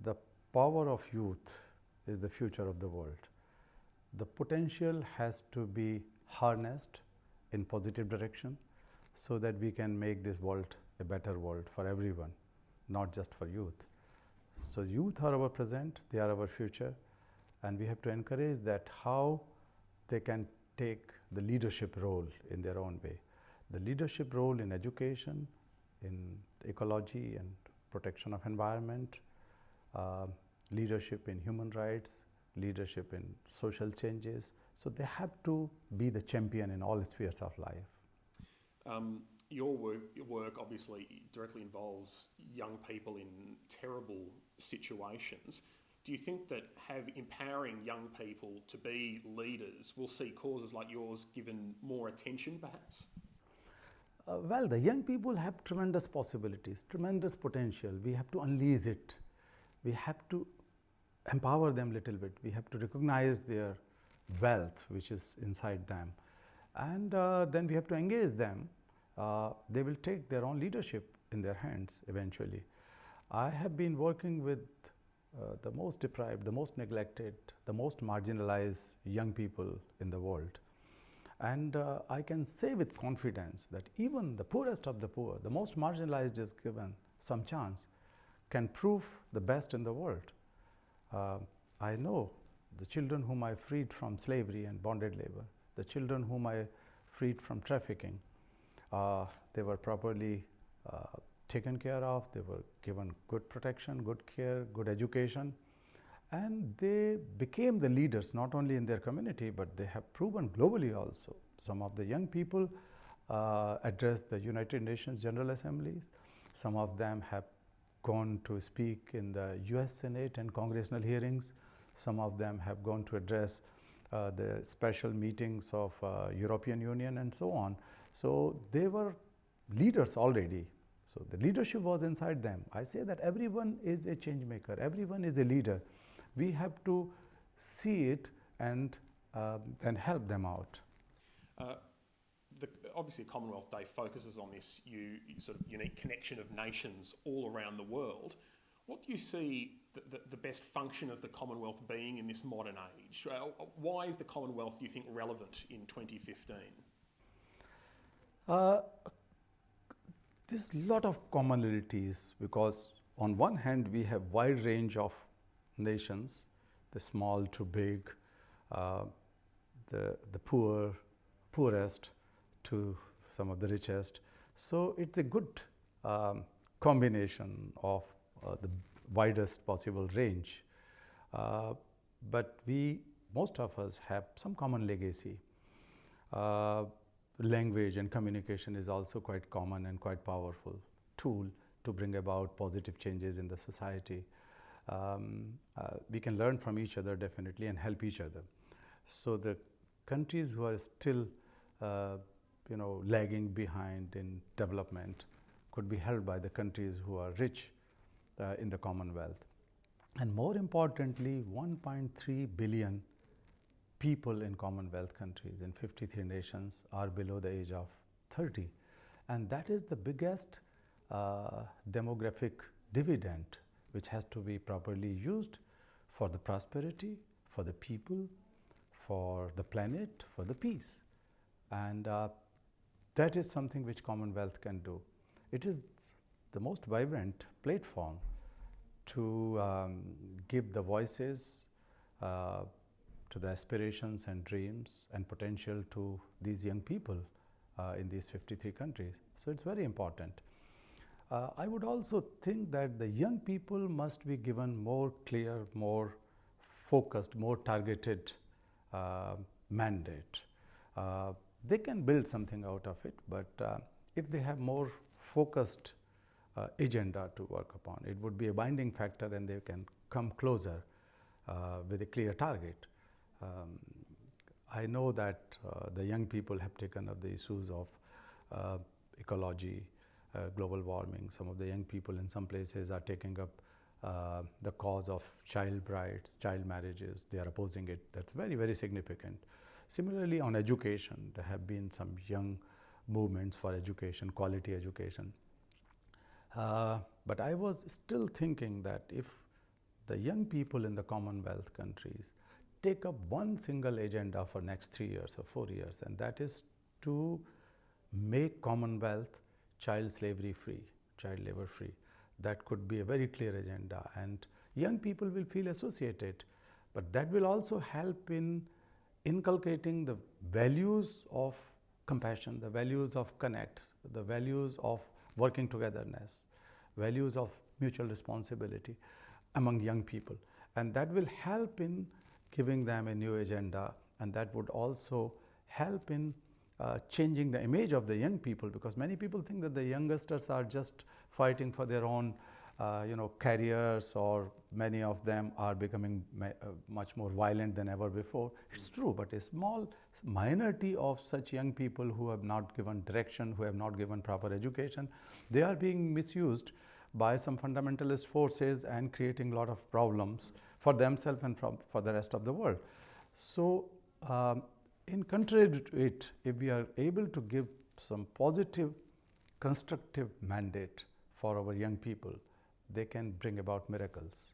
the power of youth is the future of the world. The potential has to be harnessed in positive direction so that we can make this world a better world for everyone, not just for youth. So youth are our present, they are our future, and we have to encourage that how they can take the leadership role in their own way. The leadership role in education, in ecology and protection of environment, leadership in human rights, leadership in social changes. So they have to be the champion in all spheres of life. Your work obviously directly involves young people in terrible situations. Do you think that empowering young people to be leaders will see causes like yours given more attention perhaps? Well, the young people have tremendous possibilities, tremendous potential. We have to unleash it. We have to empower them a little bit. We have to recognize their wealth which is inside them. And then we have to engage them. They will take their own leadership in their hands eventually. I have been working with the most deprived, the most neglected, the most marginalized young people in the world. And I can say with confidence that even the poorest of the poor, the most marginalized is given some chance, can prove the best in the world. I know the children whom I freed from slavery and bonded labor, the children whom I freed from trafficking, they were properly taken care of, they were given good protection, good care, good education, and they became the leaders not only in their community but they have proven globally also. Some of the young people addressed the United Nations General Assemblies, some of them have gone to speak in the US Senate and congressional hearings, some of them have gone to address the special meetings of European Union and so on. So they were leaders already. So the leadership was inside them. I say that everyone is a change maker, everyone is a leader. We have to see it and help them out. Obviously Commonwealth Day focuses on this sort of unique connection of nations all around the world. What do you see the best function of the Commonwealth being in this modern age? Why is the Commonwealth, do you think, relevant in 2015? There's a lot of commonalities because on one hand we have wide range of nations, the small to big, the poorest to some of the richest. So it's a good combination of the widest possible range. But most of us have some common legacy. Language and communication is also quite common and quite powerful tool to bring about positive changes in the society. We can learn from each other definitely and help each other. So the countries who are still lagging behind in development could be helped by the countries who are rich in the Commonwealth. And more importantly, 1.3 billion people in Commonwealth countries in 53 nations are below the age of 30. And that is the biggest demographic dividend which has to be properly used for the prosperity, for the people, for the planet, for the peace. And that is something which Commonwealth can do. It is the most vibrant platform to give the voices to the aspirations and dreams and potential to these young people in these 53 countries. So it's very important. I would also think that the young people must be given more clear, more focused, more targeted mandate. They can build something out of it, but if they have more focused agenda to work upon, it would be a binding factor and they can come closer with a clear target. I know that the young people have taken up the issues of ecology, global warming. Some of the young people in some places are taking up the cause of child brides, child marriages. They are opposing it. That's very, very significant. Similarly, on education, there have been some young movements for education, quality education. But I was still thinking that if the young people in the Commonwealth countries take up one single agenda for next 3 years or 4 years, and that is to make Commonwealth child slavery free, child labor free. That could be a very clear agenda, and young people will feel associated. But that will also help in inculcating the values of compassion, the values of connect, the values of working togetherness, values of mutual responsibility among young people. And that will help in giving them a new agenda, and that would also help in changing the image of the young people, because many people think that the youngsters are just fighting for their own careers, or many of them are becoming much more violent than ever before. It's true, but a small minority of such young people who have not given direction, who have not given proper education, they are being misused by some fundamentalist forces and creating a lot of problems for themselves and for the rest of the world. So in contrary to it, if we are able to give some positive, constructive mandate for our young people, they can bring about miracles.